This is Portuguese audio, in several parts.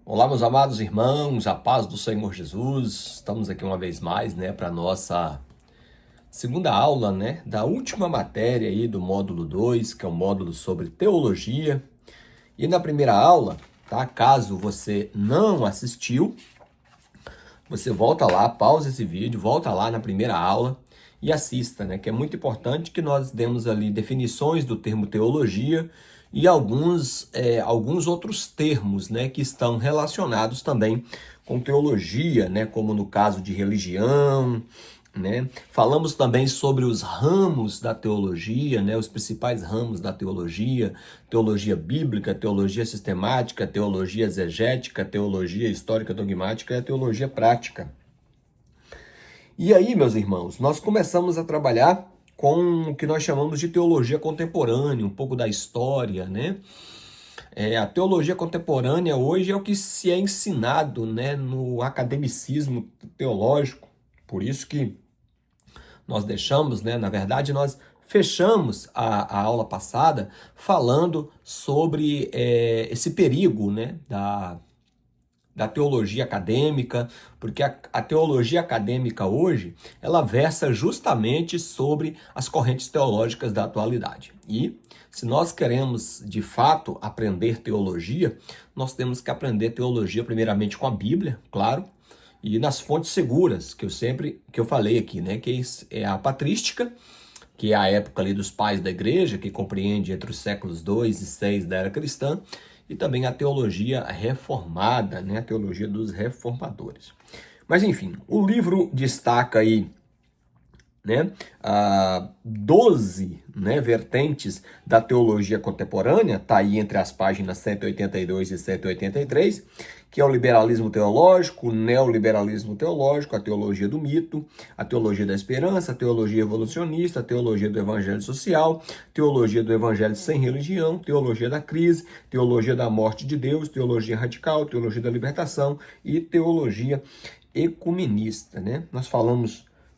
Olá, meus amados irmãos, a paz do Senhor Jesus. Estamos aqui uma vez mais, para a nossa segunda aula, da última matéria aí do módulo 2, que é o módulo sobre teologia. E na primeira aula, tá? Caso você não assistiu, você volta lá, pausa esse vídeo, volta lá na primeira aula e assista, que é muito importante que nós demos ali definições do termo teologia e alguns outros termos, que estão relacionados também com teologia, como no caso de religião, Falamos também sobre os ramos da teologia, os principais ramos da teologia: teologia bíblica, teologia sistemática, teologia exegética, teologia histórica dogmática e a teologia prática. E aí, meus irmãos, nós começamos a trabalhar com o que nós chamamos de teologia contemporânea, um pouco da história, A teologia contemporânea hoje é o que se é ensinado, no academicismo teológico. Por isso que nós deixamos, na verdade, nós fechamos a aula passada falando sobre esse perigo, da teologia acadêmica, porque a teologia acadêmica hoje, ela versa justamente sobre as correntes teológicas da atualidade. E se nós queremos, de fato, aprender teologia, nós temos que aprender teologia primeiramente com a Bíblia, claro, e nas fontes seguras, que eu falei aqui, que é a patrística, que é a época ali dos pais da igreja, que compreende entre os séculos 2 e 6 da era cristã, e também a teologia reformada, a teologia dos reformadores. Mas enfim, o livro destaca aí 12 vertentes da teologia contemporânea, está aí entre as páginas 182 e 183, que é o liberalismo teológico, o neoliberalismo teológico, a teologia do mito, a teologia da esperança, a teologia evolucionista, a teologia do evangelho social, teologia do evangelho sem religião, teologia da crise, teologia da morte de Deus, teologia radical, teologia da libertação e teologia ecumenista, Nós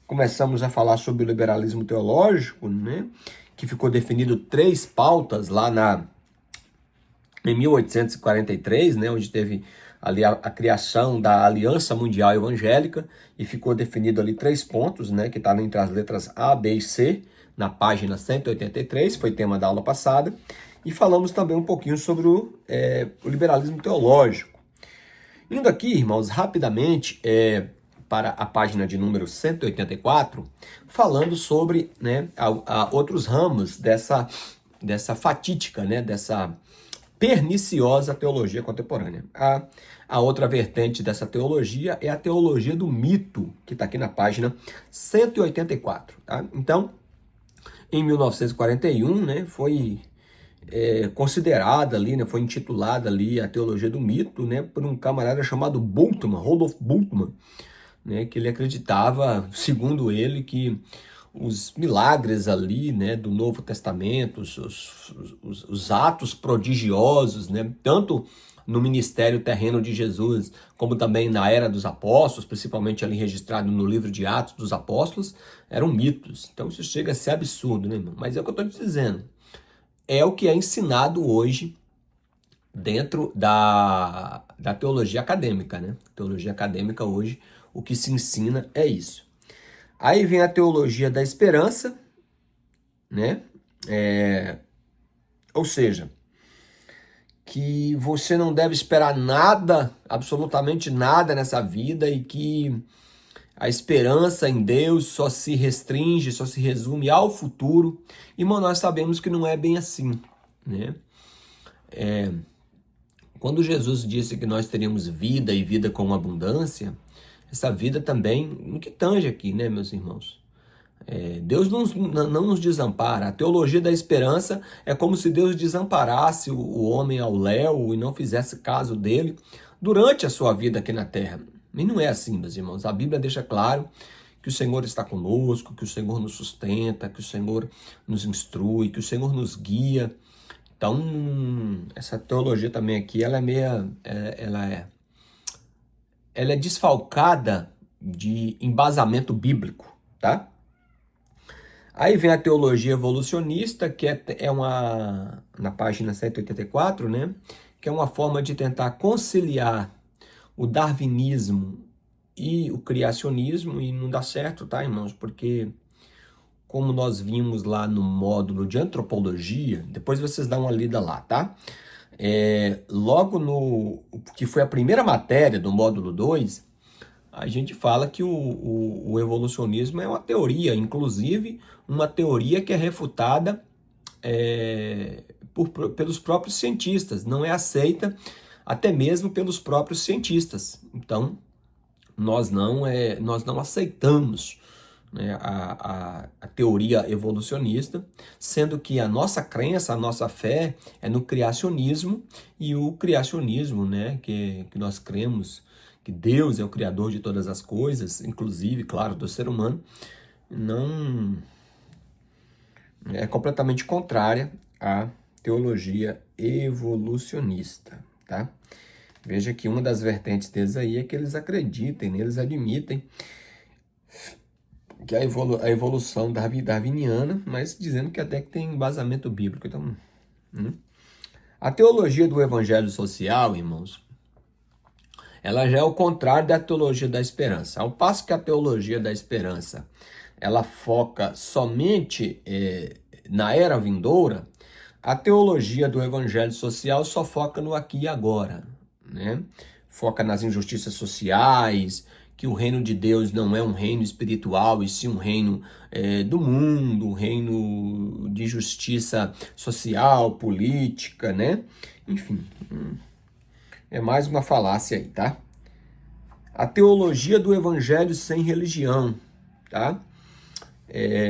começamos a falar sobre o liberalismo teológico, que ficou definido 3 pautas lá em 1843, onde teve ali a criação da Aliança Mundial Evangélica, e ficou definido ali 3 pontos, que está entre as letras A, B e C, na página 183, foi tema da aula passada, e falamos também um pouquinho sobre o liberalismo teológico. Indo aqui, irmãos, rapidamente, para a página de número 184, falando sobre outros ramos dessa fatídica, dessa perniciosa teologia contemporânea. A outra vertente dessa teologia é a teologia do mito, que está aqui na página 184. Tá? Então, em 1941, foi considerada ali, foi intitulada ali a teologia do mito, por um camarada chamado Bultmann, Rudolf Bultmann, que ele acreditava, segundo ele, que os milagres ali, do Novo Testamento, os atos prodigiosos, tanto no ministério terreno de Jesus, como também na era dos apóstolos, principalmente ali registrado no livro de Atos dos Apóstolos, eram mitos. Então isso chega a ser absurdo, irmão? Mas é o que eu estou te dizendo. É o que é ensinado hoje dentro da teologia acadêmica, Teologia acadêmica hoje, o que se ensina é isso. Aí vem a teologia da esperança, ou seja, que você não deve esperar nada, absolutamente nada nessa vida, e que a esperança em Deus só se restringe, só se resume ao futuro. Irmão, nós sabemos que não é bem assim, Quando Jesus disse que nós teríamos vida e vida com abundância, essa vida também, no que tange aqui, meus irmãos? Deus não nos desampara. A teologia da esperança é como se Deus desamparasse o homem ao léu e não fizesse caso dele durante a sua vida aqui na terra. E não é assim, meus irmãos. A Bíblia deixa claro que o Senhor está conosco, que o Senhor nos sustenta, que o Senhor nos instrui, que o Senhor nos guia. Então, essa teologia também aqui, ela é desfalcada de embasamento bíblico, tá? Aí vem a teologia evolucionista, que é uma, na página 184, que é uma forma de tentar conciliar o darwinismo e o criacionismo, e não dá certo, tá, irmãos? Porque, como nós vimos lá no módulo de antropologia, depois vocês dão uma lida lá, tá? Logo no que foi a primeira matéria do módulo 2, a gente fala que o evolucionismo é uma teoria, inclusive uma teoria que é refutada pelos próprios cientistas, não é aceita até mesmo pelos próprios cientistas. Então, nós não aceitamos, né, a teoria evolucionista, sendo que a nossa crença, a nossa fé é no criacionismo, e o criacionismo, né, que nós cremos que Deus é o criador de todas as coisas, inclusive, claro, do ser humano, não é completamente contrária à teologia evolucionista, tá? Veja que uma das vertentes deles aí é que eles acreditem, né? Eles admitem que a evolução darwiniana, mas dizendo que até que tem embasamento bíblico. Então, a teologia do evangelho social, irmãos, ela já é o contrário da teologia da esperança. Ao passo que a teologia da esperança, ela foca somente na era vindoura, a teologia do evangelho social só foca no aqui e agora, né? Foca nas injustiças sociais, que o reino de Deus não é um reino espiritual, e sim um reino do mundo, um reino de justiça social, política, né? Enfim, é mais uma falácia aí, tá? A teologia do evangelho sem religião, tá?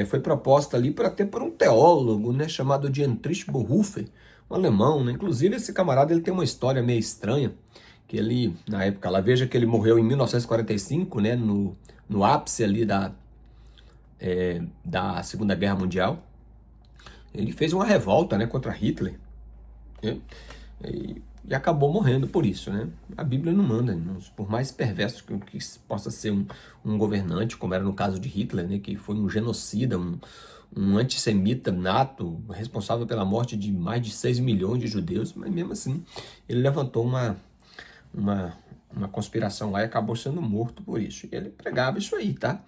Foi proposta ali por um teólogo, né, chamado Dietrich Bonhoeffer, um alemão, né? Inclusive esse camarada ele tem uma história meio estranha, que ele, na época, lá veja que ele morreu em 1945, né, no ápice ali da Segunda Guerra Mundial. Ele fez uma revolta, né, contra Hitler, né, e acabou morrendo por isso, né? A Bíblia não manda, irmãos, por mais perverso que possa ser um governante, como era no caso de Hitler, né, que foi um genocida, um antissemita nato, responsável pela morte de mais de 6 milhões de judeus, mas mesmo assim ele levantou uma conspiração lá e acabou sendo morto por isso. E ele pregava isso aí, tá?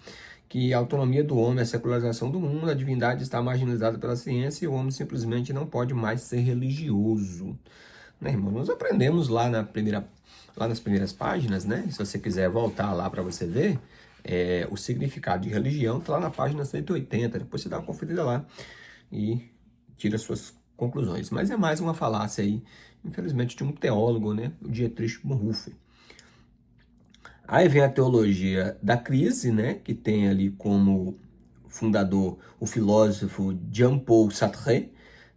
Que a autonomia do homem, a secularização do mundo, a divindade está marginalizada pela ciência e o homem simplesmente não pode mais ser religioso. Né, irmão? Nós aprendemos lá nas primeiras páginas, né? Se você quiser voltar lá para você ver, o significado de religião está lá na página 180. Depois você dá uma conferida lá e tira suas conclusões. Mas é mais uma falácia aí, infelizmente, de um teólogo, né? O Dietrich Bonhoeffer. Aí vem a teologia da crise, né? Que tem ali como fundador o filósofo Jean-Paul Sartre,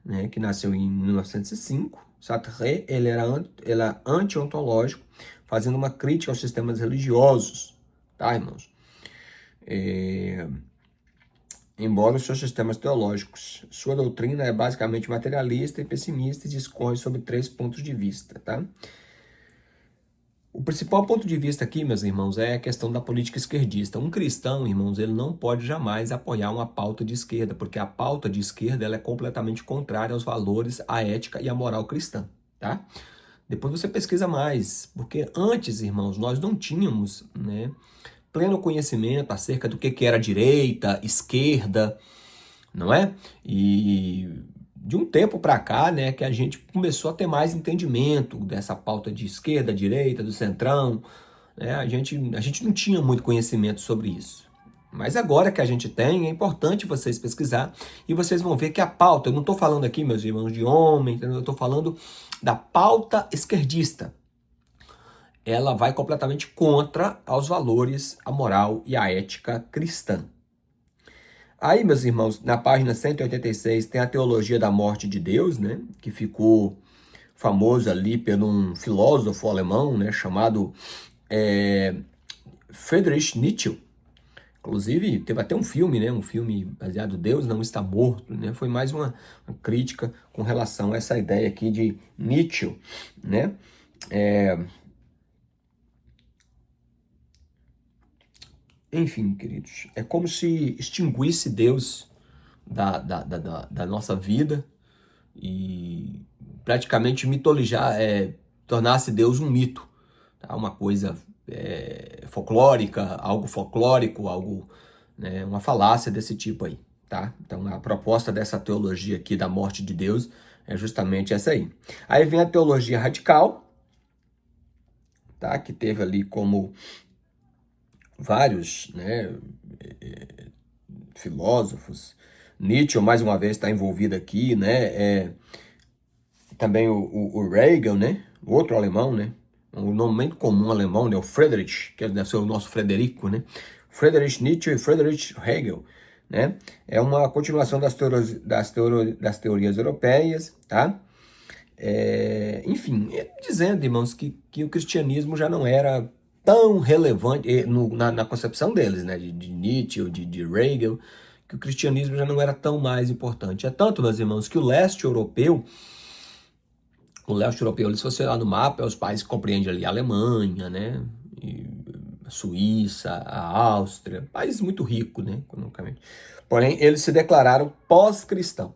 né? Que nasceu em 1905. Sartre ele era anti-ontológico, fazendo uma crítica aos sistemas religiosos, tá, irmãos? Embora os seus sistemas teológicos, sua doutrina é basicamente materialista e pessimista e discorre sobre 3 pontos de vista, tá? O principal ponto de vista aqui, meus irmãos, é a questão da política esquerdista. Um cristão, irmãos, ele não pode jamais apoiar uma pauta de esquerda, porque a pauta de esquerda ela é completamente contrária aos valores, à ética e à moral cristã, tá? Depois você pesquisa mais, porque antes, irmãos, nós não tínhamos, né, pleno conhecimento acerca do que era direita, esquerda, não é? E de um tempo para cá, né, que a gente começou a ter mais entendimento dessa pauta de esquerda, direita, do centrão, né? A gente não tinha muito conhecimento sobre isso. Mas agora que a gente tem, é importante vocês pesquisar e vocês vão ver que a pauta, eu não estou falando aqui, meus irmãos, de homem, eu estou falando da pauta esquerdista. Ela vai completamente contra aos valores, a moral e a ética cristã. Aí, meus irmãos, na página 186 tem a teologia da morte de Deus, né? Que ficou famoso ali por um filósofo alemão, né? Chamado Friedrich Nietzsche. Inclusive, teve até um filme, né? Um filme baseado Deus não está morto, né? Foi mais uma crítica com relação a essa ideia aqui de Nietzsche, né? Enfim, queridos, é como se extinguisse Deus da nossa vida e praticamente mitologiar, tornasse Deus um mito, tá? Uma coisa folclórica, algo folclórico, algo, né, uma falácia desse tipo aí, tá? Então a proposta dessa teologia aqui da morte de Deus é justamente essa aí. Aí vem a teologia radical, tá? Que teve ali como vários, né, filósofos. Nietzsche, mais uma vez, está envolvido aqui, né? Também o Hegel, né? O outro alemão, né? Um nome muito comum alemão, né? O Friedrich, que deve ser o nosso Frederico, né? Friedrich Nietzsche e Friedrich Hegel, né? É uma continuação das teorias europeias, tá? Enfim, dizendo, irmãos, que o cristianismo já não era tão relevante na concepção deles, né? De Nietzsche ou de Hegel, que o cristianismo já não era tão mais importante. É tanto, meus irmãos, que o leste europeu, se você olhar no mapa, é os países que compreendem ali a Alemanha, né? E a Suíça, a Áustria, países muito ricos, né? Economicamente. Porém, eles se declararam pós-cristão.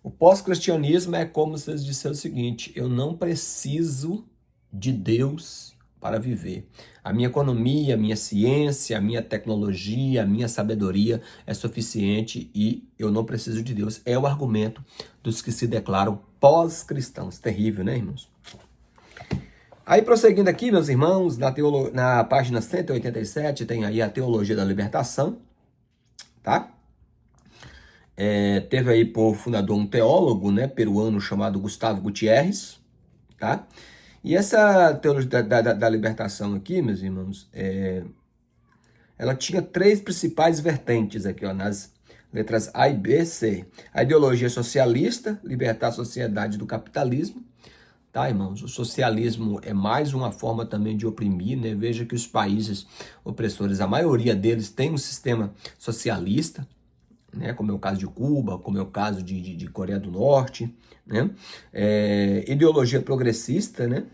O pós-cristianismo é como se eles disseram o seguinte: eu não preciso de Deus para viver. A minha economia, a minha ciência, a minha tecnologia, a minha sabedoria é suficiente e eu não preciso de Deus. É o argumento dos que se declaram pós-cristãos. Terrível, né, irmãos? Aí, prosseguindo aqui, meus irmãos, na página 187, tem aí a teologia da libertação, tá? Teve aí por fundador um teólogo, né, peruano chamado Gustavo Gutierrez, tá? E essa teologia da libertação aqui, meus irmãos, ela tinha três principais vertentes aqui, ó, nas letras A e B, C. A ideologia socialista, libertar a sociedade do capitalismo, tá, irmãos? O socialismo é mais uma forma também de oprimir, né? Veja que os países opressores, a maioria deles tem um sistema socialista, né, como é o caso de Cuba, como é o caso de Coreia do Norte, né, ideologia progressista, né,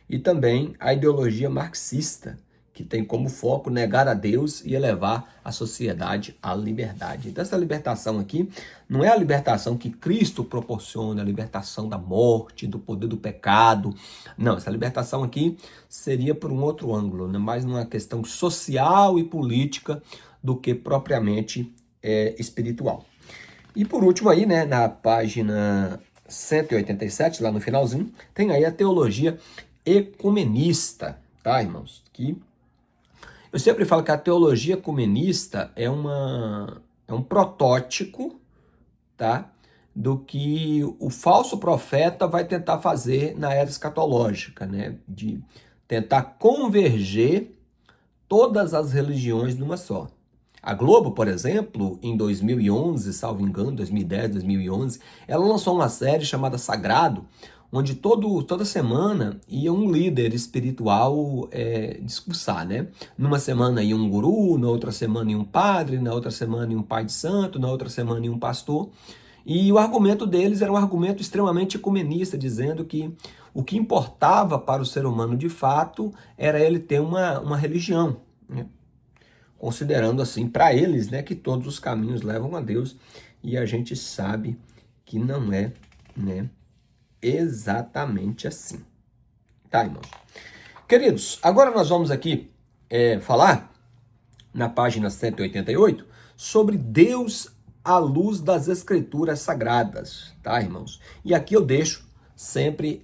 e também a ideologia marxista, que tem como foco negar a Deus e elevar a sociedade à liberdade. Então essa libertação aqui não é a libertação que Cristo proporciona, a libertação da morte, do poder do pecado. Não, essa libertação aqui seria por um outro ângulo, né, mais numa questão social e política do que propriamente espiritual. E por último aí, né, na página 187, lá no finalzinho, tem aí a teologia ecumenista, tá, irmãos? Que eu sempre falo que a teologia ecumenista é um protótipo, tá, do que o falso profeta vai tentar fazer na era escatológica, né, de tentar converger todas as religiões numa só. A Globo, por exemplo, em 2011, salvo engano, 2010, 2011, ela lançou uma série chamada Sagrado, onde toda semana ia um líder espiritual discursar, né? Numa semana ia um guru, na outra semana ia um padre, na outra semana ia um pai de santo, na outra semana ia um pastor. E o argumento deles era um argumento extremamente ecumenista, dizendo que o que importava para o ser humano de fato era ele ter uma religião, né? Considerando assim, para eles, né, que todos os caminhos levam a Deus, e a gente sabe que não é, né, exatamente assim. Tá, irmãos? Queridos, agora nós vamos aqui falar, na página 188, sobre Deus à luz das Escrituras Sagradas, tá, irmãos? E aqui eu deixo sempre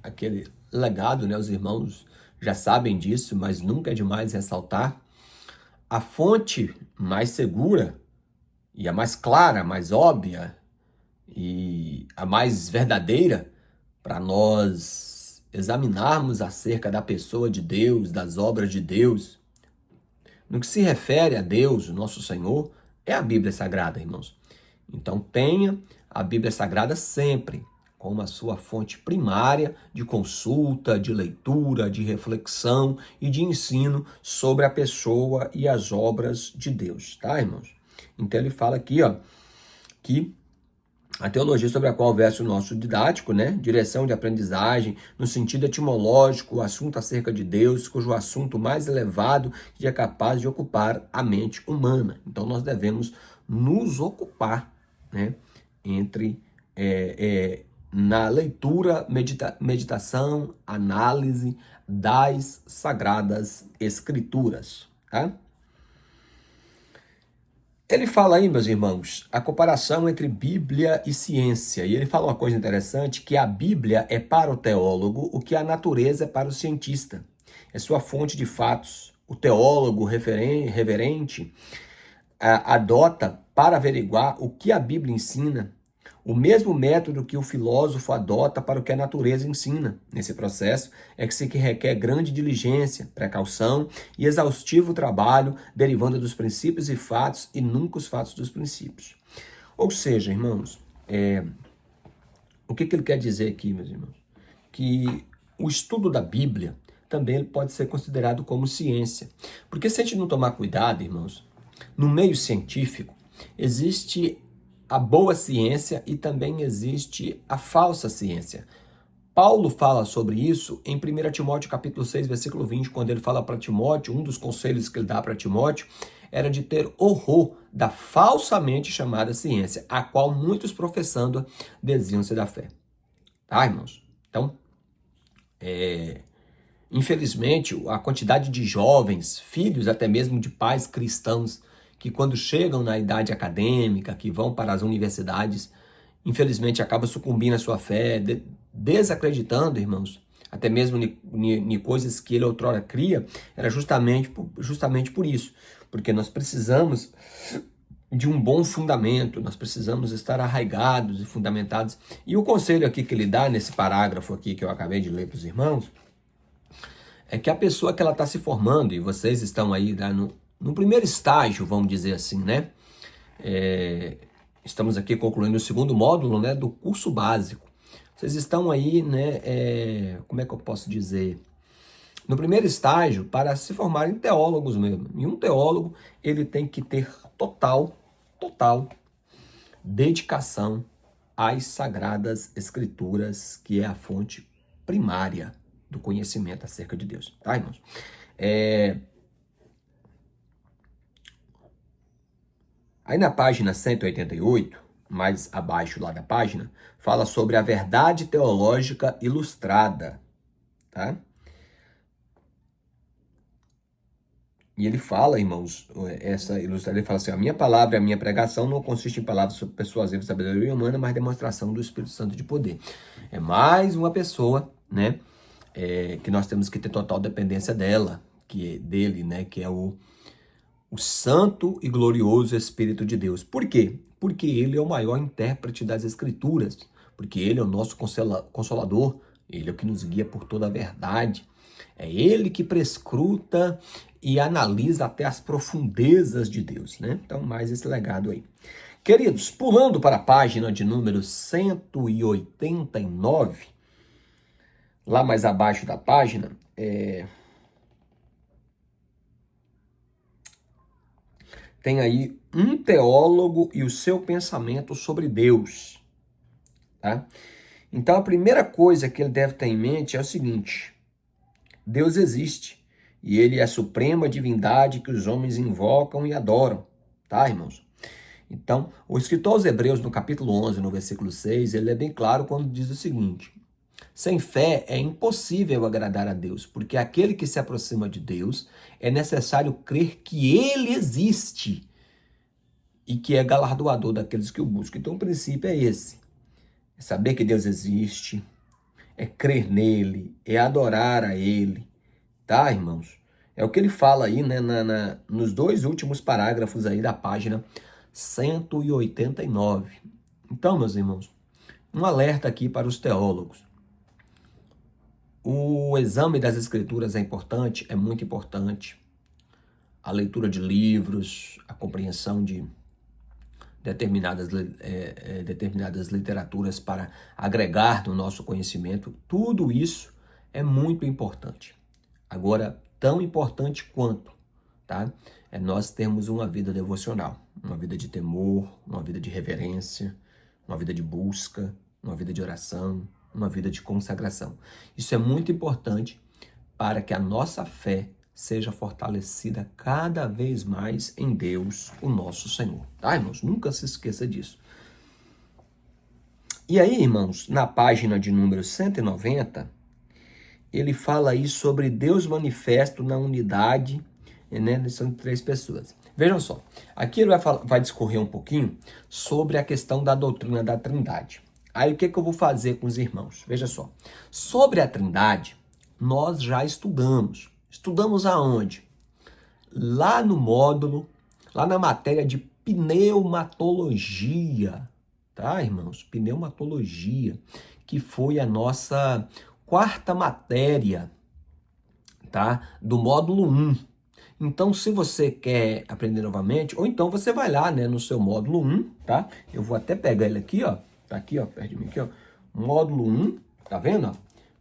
aquele legado, né, os irmãos já sabem disso, mas nunca é demais ressaltar. A fonte mais segura e a mais clara, a mais óbvia e a mais verdadeira para nós examinarmos acerca da pessoa de Deus, das obras de Deus, no que se refere a Deus, o nosso Senhor, é a Bíblia Sagrada, irmãos. Então tenha a Bíblia Sagrada sempre como a sua fonte primária de consulta, de leitura, de reflexão e de ensino sobre a pessoa e as obras de Deus, tá, irmãos? Então ele fala aqui, ó, que a teologia sobre a qual versa o nosso didático, né, direção de aprendizagem, no sentido etimológico, o assunto acerca de Deus, cujo assunto mais elevado que é capaz de ocupar a mente humana. Então nós devemos nos ocupar, né, entre na leitura, meditação, análise das Sagradas Escrituras. Tá? Ele fala aí, meus irmãos, a comparação entre Bíblia e ciência. E ele fala uma coisa interessante, que a Bíblia é para o teólogo o que a natureza é para o cientista. É sua fonte de fatos. O teólogo reverente adota para averiguar o que a Bíblia ensina o mesmo método que o filósofo adota para o que a natureza ensina. Nesse processo é que se requer grande diligência, precaução e exaustivo trabalho derivando dos princípios e fatos e nunca os fatos dos princípios. Ou seja, irmãos, o que ele quer dizer aqui, meus irmãos? Que o estudo da Bíblia também pode ser considerado como ciência. Porque se a gente não tomar cuidado, irmãos, no meio científico existe a boa ciência e também existe a falsa ciência. Paulo fala sobre isso em 1 Timóteo capítulo 6, versículo 20, quando ele fala para Timóteo, um dos conselhos que ele dá para Timóteo era de ter horror da falsamente chamada ciência, a qual muitos professando desviam-se da fé. Tá, irmãos? Então, infelizmente, a quantidade de jovens, filhos até mesmo de pais cristãos, que quando chegam na idade acadêmica, que vão para as universidades, infelizmente acabam sucumbindo à sua fé, desacreditando, irmãos, até mesmo em coisas que ele outrora cria, era justamente por isso, porque nós precisamos de um bom fundamento, nós precisamos estar arraigados e fundamentados. E o conselho aqui que ele dá nesse parágrafo aqui que eu acabei de ler para os irmãos, é que a pessoa que ela está se formando, e vocês estão aí no primeiro estágio, vamos dizer assim, né? Estamos aqui concluindo o segundo módulo, né, do curso básico. Vocês estão aí, né, como é que eu posso dizer? No primeiro estágio, para se formarem teólogos mesmo. E um teólogo, ele tem que ter total dedicação às Sagradas Escrituras, que é a fonte primária do conhecimento acerca de Deus. Tá, irmãos? Aí na página 188, mais abaixo lá da página, fala sobre a verdade teológica ilustrada, tá? E ele fala, irmãos, essa ilustração, ele fala assim, a minha palavra, a minha pregação não consiste em palavras persuasivas de sabedoria humana, mas demonstração do Espírito Santo de poder. É mais uma pessoa, né, que nós temos que ter total dependência dele, né, que é o santo e glorioso Espírito de Deus. Por quê? Porque ele é o maior intérprete das Escrituras, porque ele é o nosso consolador, ele é o que nos guia por toda a verdade. É ele que prescruta e analisa até as profundezas de Deus, né? Então, mais esse legado aí. Queridos, pulando para a página de número 189, lá mais abaixo da página, tem aí um teólogo e o seu pensamento sobre Deus. Tá? Então, a primeira coisa que ele deve ter em mente é o seguinte: Deus existe e ele é a suprema divindade que os homens invocam e adoram. Tá, irmãos? Então, o escritor aos Hebreus, no capítulo 11, no versículo 6, ele é bem claro quando diz o seguinte: sem fé é impossível agradar a Deus, porque aquele que se aproxima de Deus é necessário crer que ele existe e que é galardoador daqueles que o buscam. Então o princípio é esse: é saber que Deus existe, é crer nele, é adorar a ele, tá, irmãos? É o que ele fala aí, né, nos dois últimos parágrafos aí da página 189. Então, meus irmãos, um alerta aqui para os teólogos. O exame das Escrituras é importante, é muito importante. A leitura de livros, a compreensão de determinadas literaturas para agregar no nosso conhecimento, tudo isso é muito importante. Agora, tão importante quanto, tá? É nós termos uma vida devocional, uma vida de temor, uma vida de reverência, uma vida de busca, uma vida de oração, uma vida de consagração. Isso é muito importante para que a nossa fé seja fortalecida cada vez mais em Deus, o nosso Senhor. Tá, irmãos? Nunca se esqueça disso. E aí, irmãos, na página de número 190, ele fala aí sobre Deus manifesto na unidade, né? São 3 pessoas. Vejam só, aqui ele vai discorrer um pouquinho sobre a questão da doutrina da Trindade. Aí o que eu vou fazer com os irmãos? Veja só, sobre a Trindade, nós já estudamos. Estudamos aonde? Lá no módulo, lá na matéria de pneumatologia, tá, irmãos? Pneumatologia, que foi a nossa 4ª matéria, tá? Do módulo 1. Então, se você quer aprender novamente, ou então você vai lá, né, no seu módulo 1, tá? Eu vou até pegar ele aqui, ó. Tá aqui, ó, perto de mim aqui, ó. Módulo 1, tá vendo, ó?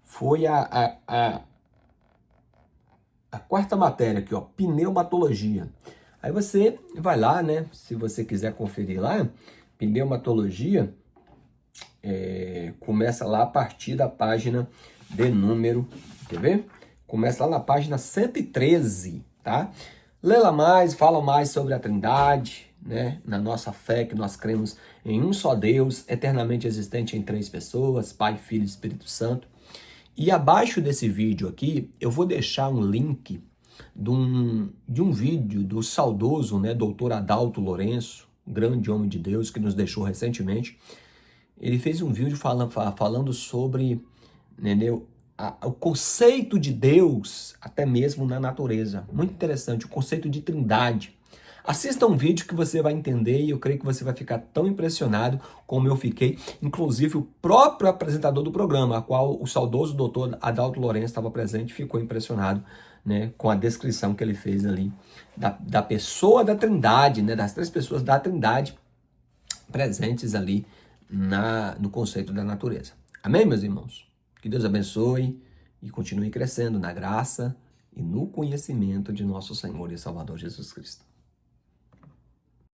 Foi a 4ª matéria aqui, ó, pneumatologia. Aí você vai lá, né, se você quiser conferir lá, pneumatologia, começa lá a partir da página de número, quer ver? Começa lá na página 113, tá? Lê lá mais, fala mais sobre a Trindade, né? Na nossa fé que nós cremos em um só Deus, eternamente existente em 3 pessoas, Pai, Filho e Espírito Santo. E abaixo desse vídeo aqui, eu vou deixar um link de um vídeo do saudoso, né, doutor Adalto Lourenço, grande homem de Deus que nos deixou recentemente. Ele fez um vídeo falando sobre, entendeu, o conceito de Deus, até mesmo na natureza. Muito interessante, o conceito de Trindade. Assista um vídeo que você vai entender e eu creio que você vai ficar tão impressionado como eu fiquei. Inclusive, o próprio apresentador do programa, a qual o saudoso doutor Adalto Lourenço estava presente, ficou impressionado, né, com a descrição que ele fez ali da pessoa da Trindade, né, das 3 pessoas da Trindade presentes ali no conceito da natureza. Amém, meus irmãos? Que Deus abençoe e continue crescendo na graça e no conhecimento de nosso Senhor e Salvador Jesus Cristo.